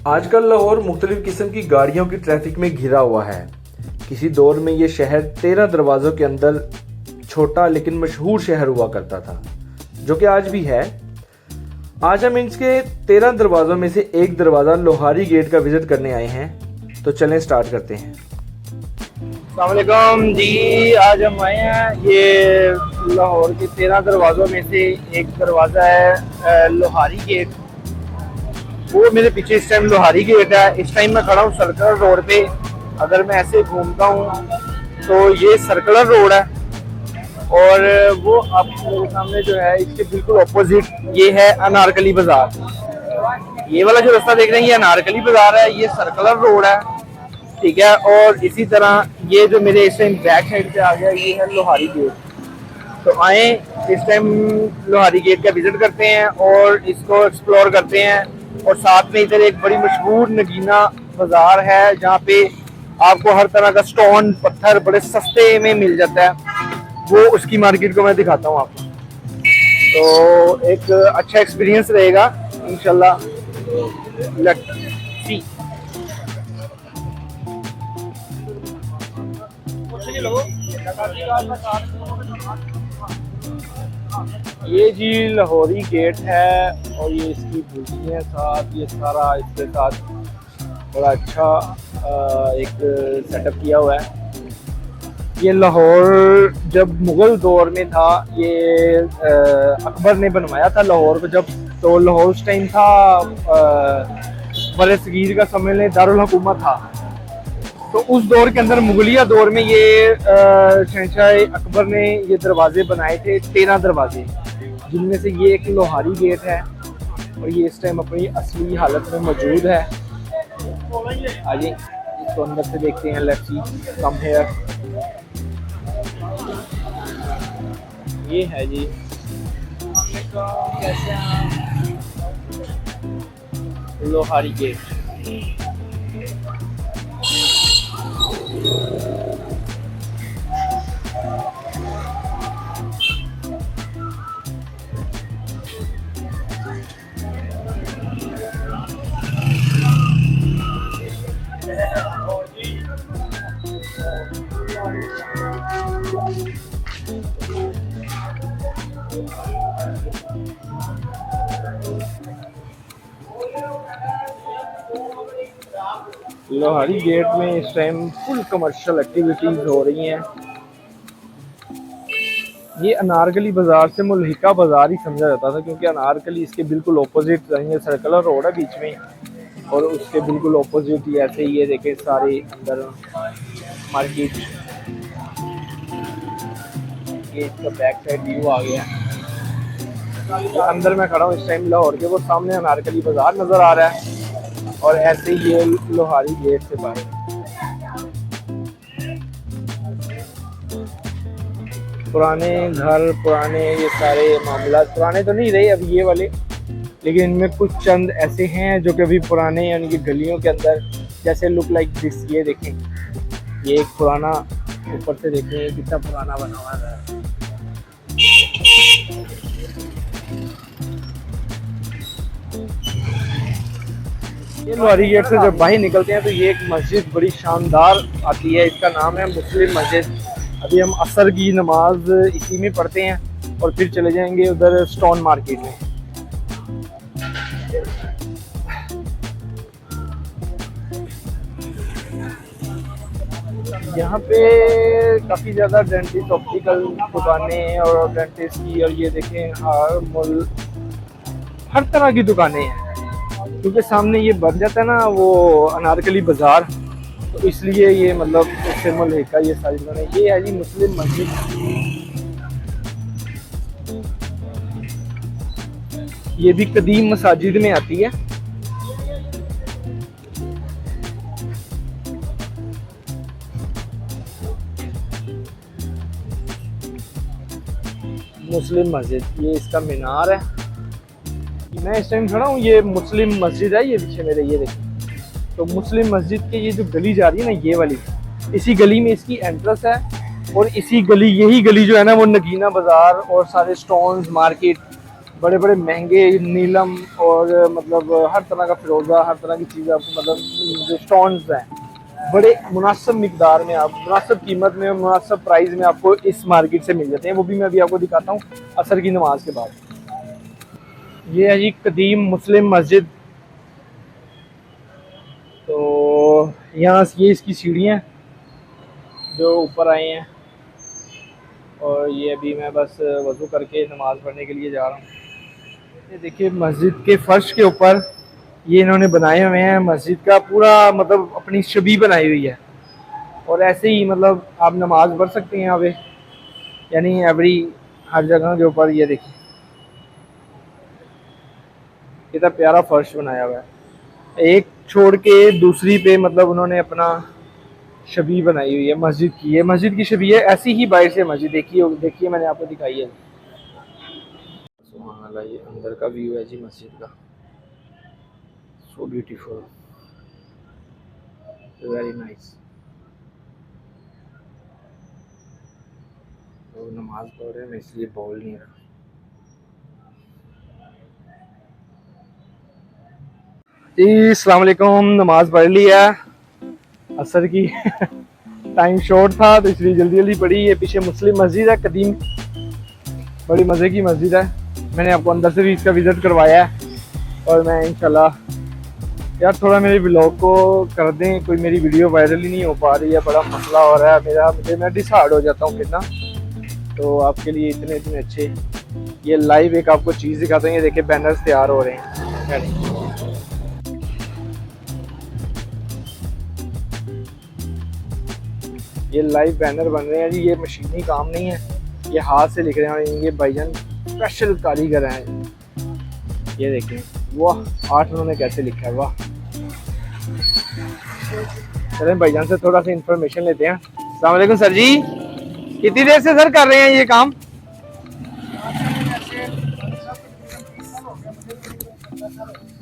आजकल लाहौर मुख्तलिफ किस्म की गाड़ियों की ट्रैफिक में घिरा हुआ है। किसी दौर में ये शहर 13 दरवाज़ों के अंदर छोटा लेकिन मशहूर शहर हुआ करता था, जो कि आज भी है। आज हम इसके 13 दरवाज़ों में से एक दरवाज़ा लोहारी गेट का विज़िट करने आए हैं, तो चलें स्टार्ट करते हैं। अस्सलाम वालेकुम जी, आज हम आए हैं ये लाहौर के 13 दरवाज़ों में से एक दरवाज़ा है लोहारी गेट। वो मेरे पीछे इस टाइम लोहारी गेट है। इस टाइम मैं खड़ा हूँ सर्कुलर रोड पे। अगर मैं ऐसे घूमता हूँ तो ये सर्कुलर रोड है और वो आप मेरे सामने जो है इसके बिल्कुल ऑपोजिट ये है अनारकली बाजार। ये वाला जो रास्ता देख रहे हैं ये अनारकली बाजार है, ये सर्कुलर रोड है, ठीक है। और इसी तरह ये जो मेरे इस टाइम बैक साइड पे आ गया ये है लोहारी गेट। तो आए इस टाइम लोहारी गेट का विजिट करते हैं और इसको एक्सप्लोर करते हैं। और साथ में इधर एक बड़ी मशहूर नगीना बाजार है जहाँ पे आपको हर तरह का स्टोन पत्थर बड़े सस्ते में मिल जाता है। वो उसकी मार्केट को मैं दिखाता हूँ आपको, तो एक अच्छा एक्सपीरियंस रहेगा इंशाल्लाह। Let's see. ये जी लाहौरी गेट है और ये इसकी बुर्जियाँ साथ, ये सारा इसके साथ बड़ा अच्छा एक सेटअप किया हुआ है। ये लाहौर जब मुग़ल दौर में था, ये अकबर ने बनवाया था लाहौर को जब, तो लाहौर उस टाइम था बरसगीर का समझ लें दारुल हुकूमत था। तो उस दौर के अंदर मुगलिया दौर में ये शहंशाह अकबर ने ये दरवाजे बनाए थे, 13 दरवाजे, जिनमें से ये एक लोहारी गेट है और ये इस टाइम अपनी असली हालत में मौजूद है। आइए इसको अंदर से देखते हैं। Let's see come here. ये है जी लोहारी गेट। लोहारी गेट में इस टाइम फुल कमर्शियल एक्टिविटीज हो रही हैं। ये अनारकली बाजार से मुल्हिका बाजार ही समझा जाता था, क्योंकि अनारकली इसके बिल्कुल ऑपोजिट रहेंगे। सर्कुलर रोड है बीच में और उसके बिल्कुल ऑपोजिट ही ऐसे ये देखें सारे अंदर मार्केट। ये इसका बैक साइड व्यू आ गया। अंदर मैं खड़ा हूँ इस टाइम लाहौर के, वो सामने अनारकली बाजार नजर आ रहा है और ऐसे ही ये लोहारी गेट से बाहर। पुराने घर, पुराने ये सारे मामला, पुराने तो नहीं रहे अभी ये वाले, लेकिन इनमें कुछ चंद ऐसे हैं जो कि अभी पुराने यानी कि गलियों के अंदर जैसे लुक लाइक दिस। ये देखें, ये एक पुराना, ऊपर से देखें कितना पुराना बना हुआ है। ये लोहारी गेट से जब बाहर निकलते हैं तो ये एक मस्जिद बड़ी शानदार आती है, इसका नाम है मुस्लिम मस्जिद। अभी हम असर की नमाज इसी में पढ़ते हैं और फिर चले जाएंगे उधर स्टोन मार्केट में। यहाँ पे काफ़ी ज़्यादा डेंटिस्ट ऑप्टिकल दुकानें और डेंटिस्ट की, और ये देखें हर तरह की दुकानें हैं, क्योंकि सामने ये बन जाता है ना वो अनारकली बाजार, तो इसलिए ये मतलब उससे मुल्हिका ये सारी दुकानें। ये है जी मुस्लिम मस्जिद। ये भी कदीम मसाजिद में आती है। मुस्लिम मस्जिद, ये इसका मीनार है। मैं इस टाइम खड़ा हूँ, ये मुस्लिम मस्जिद है, ये पीछे मेरे ये देखिए। तो मुस्लिम मस्जिद के ये जो गली जा रही है ना, ये वाली, इसी गली में इसकी एंट्रेंस है और इसी गली, यही गली जो है ना वो नगीना बाजार और सारे स्टोन्स मार्केट बड़े बड़े महंगे नीलम और मतलब हर तरह का फिरोज़ा, हर तरह की चीज़ आपको मतलब जो स्टोन्स हैं बड़े मुनासिब मिकदार में, आप मुनासिब कीमत में, मुनासिब प्राइस में आपको इस मार्केट से मिल जाते हैं। वो भी मैं अभी आपको दिखाता हूँ असर की नमाज के बाद। ये है जी कदीम मुस्लिम मस्जिद। तो यहाँ ये इसकी सीढ़ियाँ जो ऊपर आए हैं, और ये अभी मैं बस वज़ू करके नमाज़ पढ़ने के लिए जा रहा हूँ। ये देखिए मस्जिद के फर्श के ऊपर ये इन्होंने बनाए हुए हैं मस्जिद का पूरा मतलब अपनी छवि बनाई हुई है, और ऐसे ही मतलब आप नमाज पढ़ सकते हैं यहाँ पे, यानी एवरी हर जगह के ऊपर। ये देखिए कितना प्यारा फर्श बनाया हुआ है, एक छोड़ के दूसरी पे मतलब उन्होंने अपना छवि बनाई हुई है मस्जिद की। ये मस्जिद की छवि है, ऐसी ही बाहर से मस्जिद देखिए, देखिए मैंने आपको दिखाई है। सुभान अल्लाह, ये अंदर का व्यू है जी मस्जिद का, सो ब्यूटीफुल, वेरी नाइस। तो नमाज पढ़ रहे हैं, मैं इसलिए बोल नहीं रहा। जी अस्सलाम वालेकुम, नमाज पढ़ ली है असर की टाइम शॉर्ट था तो इसलिए जल्दी जल्दी पढ़ी। ये पीछे मुस्लिम मस्जिद है कदीम, बड़ी मज़े की मस्जिद है। मैंने आपको अंदर से भी इसका विज़िट करवाया है, और मैं इंशाल्लाह यार थोड़ा मेरे ब्लॉग को कर दें, कोई मेरी वीडियो वायरल ही नहीं हो पा रही है, बड़ा मसला हो रहा है मेरा, मैं डिसहार्ड हो जाता हूँ कितना। तो आपके लिए इतने इतने अच्छे ये लाइव एक आपको चीज़ दिखाते हैं। ये देखिए बैनर्स तैयार हो रहे हैं, ये लाइव बैनर बन रहे हैं जी। ये मशीनी काम नहीं है, ये हाथ से लिख रहे हैं, और ये भाईजान स्पेशल कारीगर हैं। ये देखें वाह, आर्ट उन्होंने कैसे लिखा है, वाह। चलें भाईजान से थोड़ा सा इंफॉर्मेशन लेते हैं। अस्सलाम वालेकुम सर जी, कितनी देर से सर कर रहे हैं ये काम?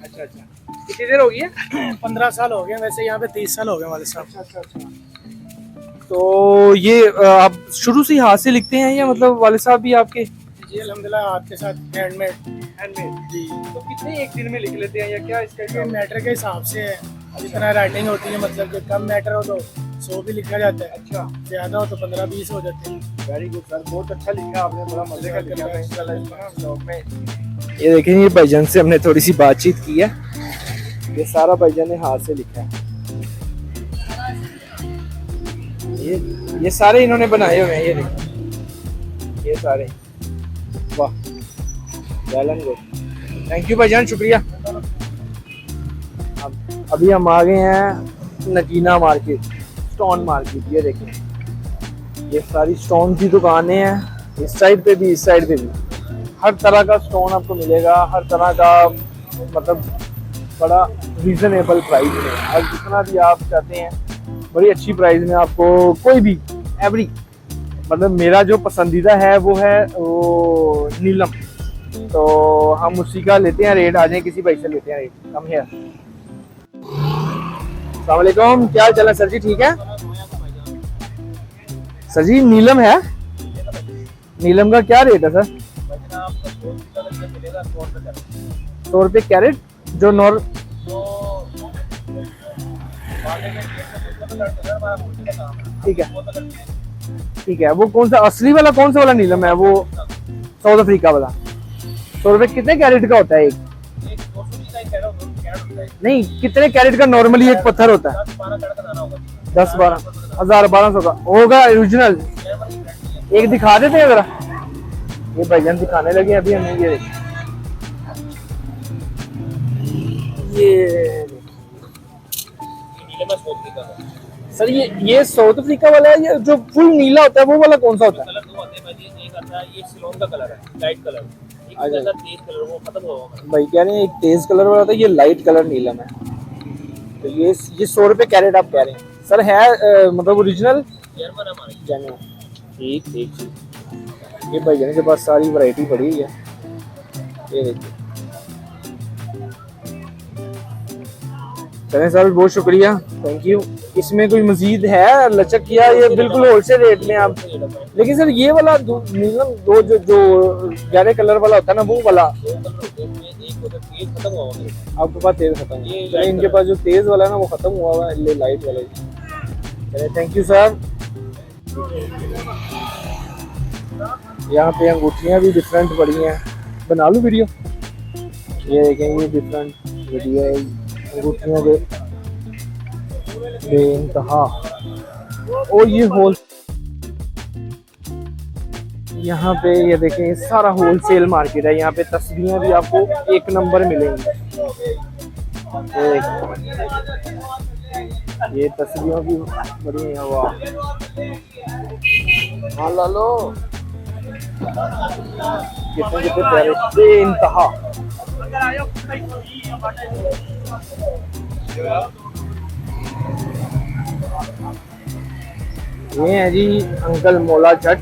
अच्छा अच्छा, कितनी देर हो गई है? 15 साल हो गए, वैसे यहाँ पे 30 साल हो गए वाले साहब। अच्छा। तो ये आप शुरू से ही हाथ से लिखते हैं या मतलब वाले साहब भी आपके? जी अल्हम्दुलिल्लाह, आपके साथ हैंडमेड जी। तो कितने एक दिन में लिख लेते हैं या क्या इसका? ये मैटर के हिसाब से है, जितना राइटिंग होती है, मतलब कि कम मैटर हो तो 100 भी लिखा जाता है, अच्छा ज़्यादा हो तो 15-20 हो जाते हैं। वेरी गुड सर, बहुत अच्छा लिखा आपने, बड़ा मजे का लिखा है इंशाल्लाह ब्लॉग में। ये देखें, ये भाईजान से हमने थोड़ी सी बातचीत की है, ये सारा भाईजान ने हाथ से लिखा है। ये सारे इन्होंने बनाए हुए हैं, ये देखिए ये सारे, वाह well and good, thank you भाईजान, शुक्रिया। अब अभी हम आ गए हैं नगीना मार्केट, स्टोन मार्केट। ये देखें ये सारी स्टोन की दुकानें हैं, इस साइड पे भी इस साइड पे भी हर तरह का स्टोन आपको मिलेगा, हर तरह का मतलब बड़ा रीजनेबल प्राइस में, और जितना भी आप चाहते हैं बड़ी अच्छी प्राइस में आपको कोई भी एवरी, मतलब मेरा जो पसंदीदा है वो है वो नीलम, तो हम उसी का लेते हैं रेट। आ जाए किसी भाई से लेते हैं रेट कम है। अस्सलाम वालेकुम, क्या हाल चाल है सर जी, ठीक है सर जी? नीलम है, नीलम का क्या रेट है सर? 100 रुपये कैरेट, जो नॉर ठीक है। वो कौन सा असली वाला, कौन सा वाला नीलम है? वो साउथ अफ्रीका वाला। 100 रुपये कितने कैरेट का होता है एक? नहीं, कितने कैरेट का नॉर्मली एक पत्थर होता है? 10-12 का होगा ओरिजिनल। एक दिखा देते हैं जरा, ये भाईजान दिखाने लगे अभी हमें। ये सर ये साउथ अफ्रीका वाला है, ये जो फुल नीला होता है वो वाला कौन सा होता है? कलर दो होते हैं भाई, एक आता है ये सिलोन का कलर है, लाइट कलर, एक आता है तेज कलर, वो खत्म होगा भाई कह रहे हैं एक तेज कलर वाला होता है, ये लाइट कलर नीलम है। तो ये 100 रुपये कैरेट आप कह रहे हैं सर? है मतलब ओरिजिनल जर्मन हमारे जेन्युइन? ठीक। ये भाई जाने के पास सारी वैरायटी पड़ी हुई है, ये देखिए। चलें सर, बहुत शुक्रिया, थैंक यू। इसमें कोई मजीद है लचक किया, ये बिल्कुल होलसेल रेट में आप। लेकिन सर ये वाला नीलम दो जो गहरे कलर वाला होता है ना, वो वाला दो कलर होते हैं, एक होता है तेज खत्म हुआ मेरे पास। आपके पास तेज खत्म ये हुआ, इनके पास जो तेज वाला है ना वो खत्म हुआ हुआ है, ये लाइट वाला ही। चलिए थैंक यू सर। यहाँ पे अंगूठियाँ भी डिफरेंट पड़ी हैं, बना लूँ वीडियो। ये देखें, ये डिफरेंट वीडियो है अंगूठियों के बेइंतहा। और ये होल यहाँ पे ये देखें, ये सारा होलसेल मार्केट है। यहाँ पे तस्वीरें भी आपको एक नंबर मिलेंगी। ये तस्वीरों की बड़ी है, वाह हाँ ला लो, कितने कितने प्यारे बेइंतहा। ये है जी अंकल मौला जट।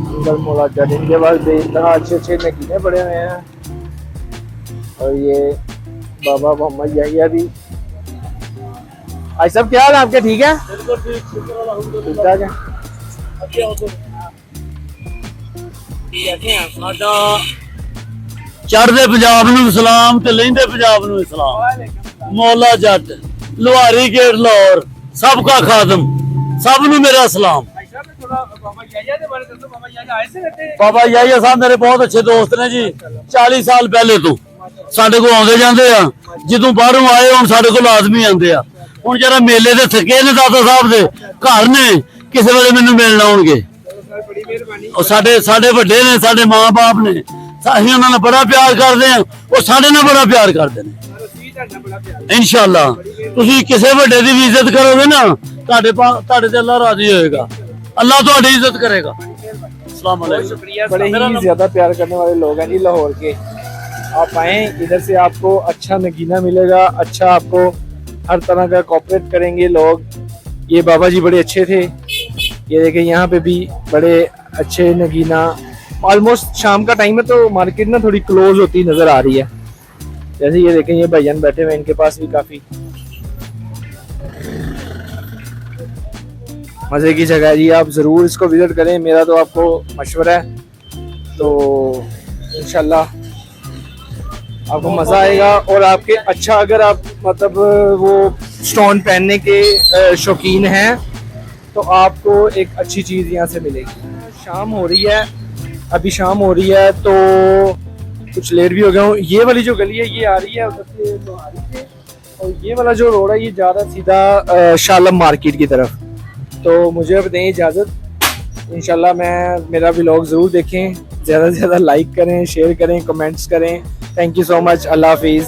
अंकल मौला जट, इनके पास बेइंतहा अच्छे अच्छे नगीने पड़े हुए हैं। और ये बाबा मोहम्मद याहिया भी। भाई सब क्या हाल है आपके, ठीक है? ठीक ठाक है। चढ़दे पंजाब नूं सलाम ते लहिंदे पंजाब नूं सलाम। मौला जट लुहारी गेट लाहौर सबका खादम, सब नूं मेरा सलाम। बाबा याहिया साहब मेरे बहुत अच्छे दोस्त ने जी, 40 साल पहले तो साडे को आउंदे जांदे आ, जदों बाहरों आए हुण साडे को लाजमी आंदे आ। हुण जरा मेले दे थके ने दादा साहब दे घर ने, किसी वेले मैनूं मिलण आउणगे। और साडे वड्डे ने, साडे मां बाप ने, ਅਸੀਂ ਉਹਨਾਂ ਨਾਲ ਬੜਾ ਪਿਆਰ ਕਰਦੇ ਆ, ਉਹ ਸਾਡੇ ਨਾਲ ਬੜਾ ਪਿਆਰ ਕਰਦੇ ਨੇ। ਇਨਸ਼ਾਅੱਲਾ ਤੁਸੀਂ ਕਿਸੇ ਵੱਡੇ ਦੀ ਵੀ ਇੱਜ਼ਤ ਕਰੋਗੇ ਨਾ, ਤੁਹਾਡੇ ਤੇ ਅੱਲਾ ਰਾਜ਼ੀ ਹੋਏਗਾ, ਅੱਲਾ ਤੁਹਾਡੀ ਇੱਜ਼त करेगा। अस्सलाम वालेकुम। बड़े ही ज्यादा प्यार करने वाले लोग हैं जी लाहौर के। आप आए इधर से, आपको अच्छा नगीना मिलेगा, अच्छा आपको हर तरह का कोऑपरेट करेंगे लोग। ये बाबा जी बड़े अच्छे थे। ये देखें यहाँ पे भी बड़े अच्छे नगीना। ऑलमोस्ट शाम का टाइम है तो मार्केट ना थोड़ी क्लोज होती नजर आ रही है। जैसे ये देखें, ये भाईजान बैठे हुए, इनके पास भी काफी मजे की जगह है जी। आप जरूर इसको विजिट करें, मेरा तो आपको मशवरा है। तो इंशाल्लाह आपको मजा आएगा। और आपके अच्छा, अगर आप मतलब वो स्टोन पहनने के शौकीन हैं तो आपको एक अच्छी चीज यहाँ से मिलेगी। शाम हो रही है, अभी शाम हो रही है तो कुछ लेट भी हो गया हूँ। ये वाली जो गली है ये आ रही है उधर से लोहारी से, और ये वाला जो रोड है ये जा रहा सीधा शालम मार्केट की तरफ। तो मुझे अब दें इजाज़त। इंशाल्लाह मेरा व्लॉग ज़रूर देखें, ज़्यादा से ज़्यादा लाइक करें, शेयर करें, कमेंट्स करें। Thank you so much. अल्लाह हाफिज़।